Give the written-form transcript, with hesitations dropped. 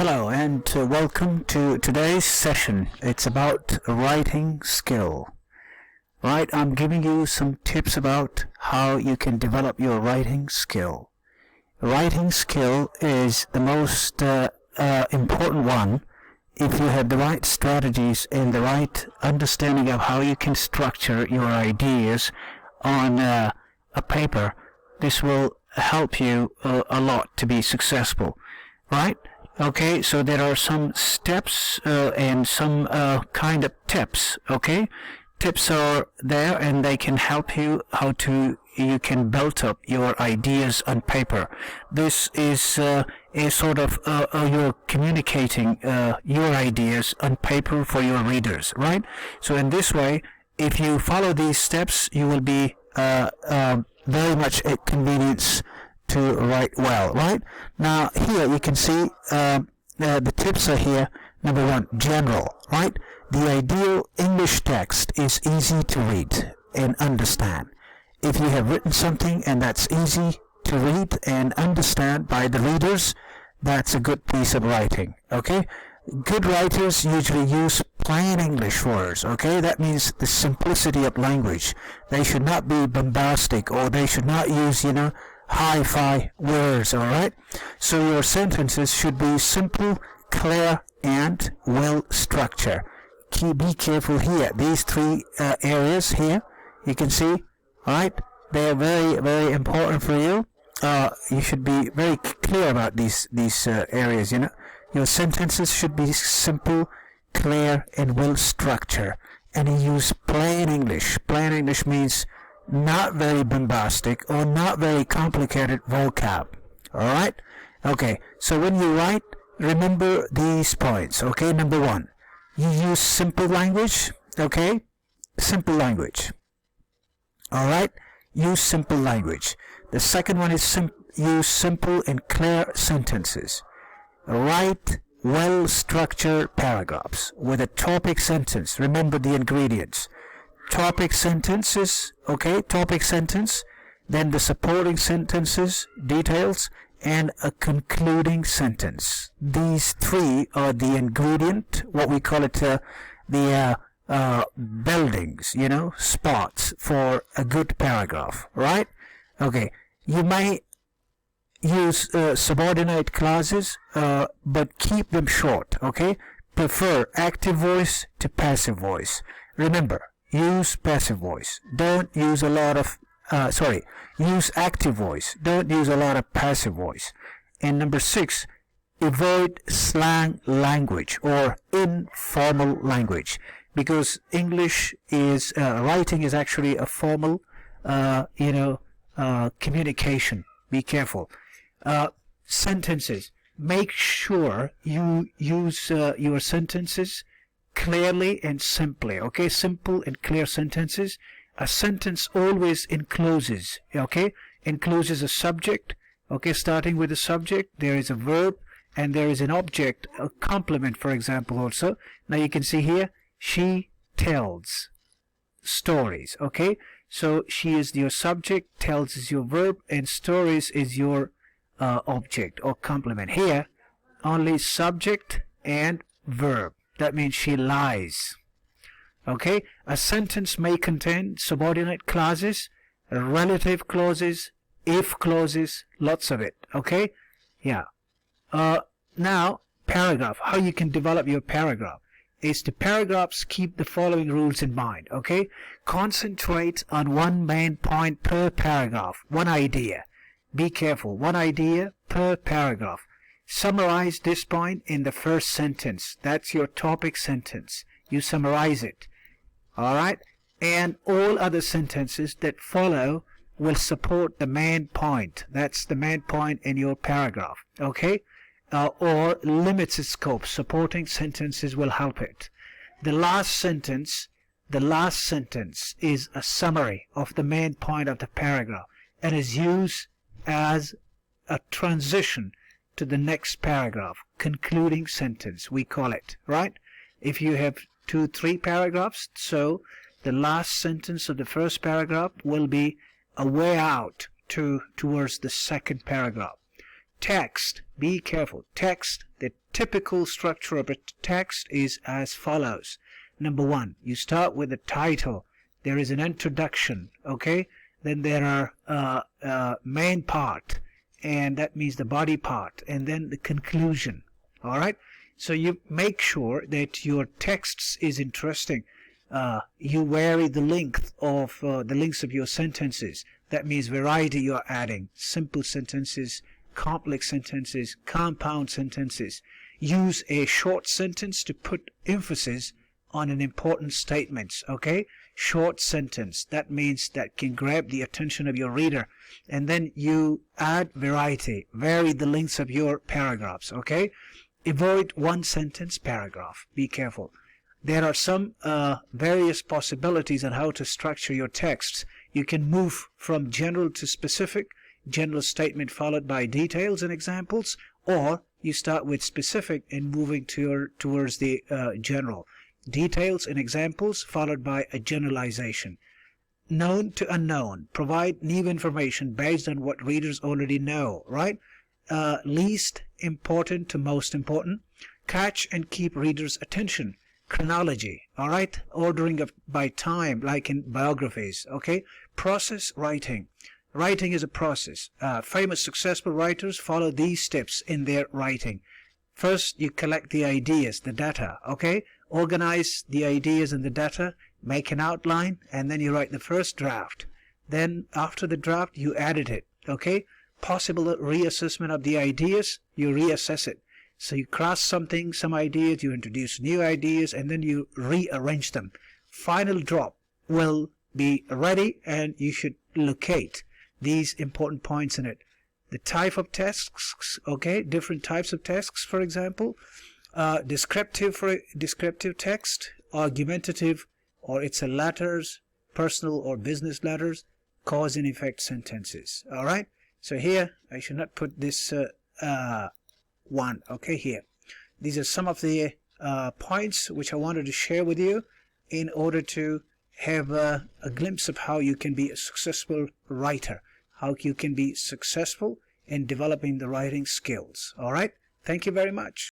Hello and welcome to today's session. It's about writing skill. Right, I'm giving you some tips about how you can develop your writing skill. Writing skill is the most important one if you have the right strategies and the right understanding of how you can structure your ideas on a paper. This will help you a lot to be successful, right? Okay, so there are some steps and some kind of tips. Okay, tips are there and they can help you you can build up your ideas on paper. This is a sort of you're communicating your ideas on paper for your readers, right? So in this way, if you follow these steps, you will be very much a convenience to write well, right? Now here you can see the tips are here. Number one, general, right? The ideal English text is easy to read and understand. If you have written something and that's easy to read and understand by the readers, that's a good piece of writing, okay? Good writers usually use plain English words, okay? That means the simplicity of language. They should not be bombastic, or they should not use, hi-fi words, alright? So your sentences should be simple, clear, and well structured. Be careful here. These three areas here, you can see, alright? They are very, very important for you. You should be very clear about these areas, Your sentences should be simple, clear, and well structured. And you use plain English. Plain English means not very bombastic or not very complicated vocab. Alright? Okay, so when you write, remember these points. Okay, number one, you use simple language. Okay? Simple language. Alright? Use simple language. The second one is use simple and clear sentences. Write well-structured paragraphs with a topic sentence. Remember the ingredients. Topic sentences, okay, topic sentence, then the supporting sentences, details, and a concluding sentence. These three are the ingredient, what we call it, the buildings, spots for a good paragraph, right? Okay, you may use subordinate clauses, but keep them short, okay? Prefer active voice to passive voice. Remember, use passive voice. Don't use a lot of, use active voice. Don't use a lot of passive voice. And number 6, avoid slang language or informal language, because English is, writing is actually a formal, communication. Be careful. Sentences. Make sure you use your sentences clearly and simply, okay? Simple and clear sentences. A sentence always encloses, okay? Encloses a subject, okay? Starting with the subject, there is a verb, and there is an object, a complement, for example, also. Now you can see here, she tells stories, okay? So she is your subject, tells is your verb, and stories is your object or complement. Here, only subject and verb. That means she lies. Okay? A sentence may contain subordinate clauses, relative clauses, if clauses, lots of it. Okay? Yeah. Now, paragraph. How you can develop your paragraph is the paragraphs keep the following rules in mind. Okay? Concentrate on one main point per paragraph. One idea. Be careful. One idea per paragraph. Summarize this point in the first sentence. That's your topic sentence. You summarize it. Alright? And all other sentences that follow will support the main point. That's the main point in your paragraph. Okay? Or limits its scope. Supporting sentences will help it. The last sentence is a summary of the main point of the paragraph and is used as a transition to the next paragraph, concluding sentence, we call it, right? If you have 2-3 paragraphs, so the last sentence of the first paragraph will be a way out towards the second paragraph. Text, be careful. Text, the typical structure of a text is as follows. Number one, you start with the title. There is an introduction, okay? Then there are main part, and that means the body part, and then the conclusion. All right? So you make sure that your text is interesting. You vary the length of the lengths of your sentences. That means variety you are adding. Simple sentences, complex sentences, compound sentences. Use a short sentence to put emphasis on an important statement. Okay? Short sentence. That means that can grab the attention of your reader. And then you add variety. Vary the lengths of your paragraphs. Okay? Avoid one sentence paragraph. Be careful. There are some various possibilities on how to structure your texts. You can move from general to specific, general statement followed by details and examples, or you start with specific and moving towards the general. Details and examples followed by a generalization. Known to unknown. Provide new information based on what readers already know, right? Least important to most important. Catch and keep readers' attention. Chronology, all right? Ordering by time, like in biographies, okay? Process writing. Writing is a process. Famous successful writers follow these steps in their writing. First, you collect the ideas, the data, okay? Organize the ideas and the data, make an outline, and then you write the first draft. Then, after the draft, you edit it, okay? Possible reassessment of the ideas, you reassess it. So you cross some ideas, you introduce new ideas, and then you rearrange them. Final drop will be ready, and you should locate these important points in it. The type of texts, okay, different types of texts, for example, descriptive text, argumentative, or it's a letters, personal or business letters, cause and effect sentences. All right. So here I should not put this one. Okay, here. These are some of the points which I wanted to share with you in order to have a glimpse of how you can be a successful writer, how you can be successful in developing the writing skills. All right. Thank you very much.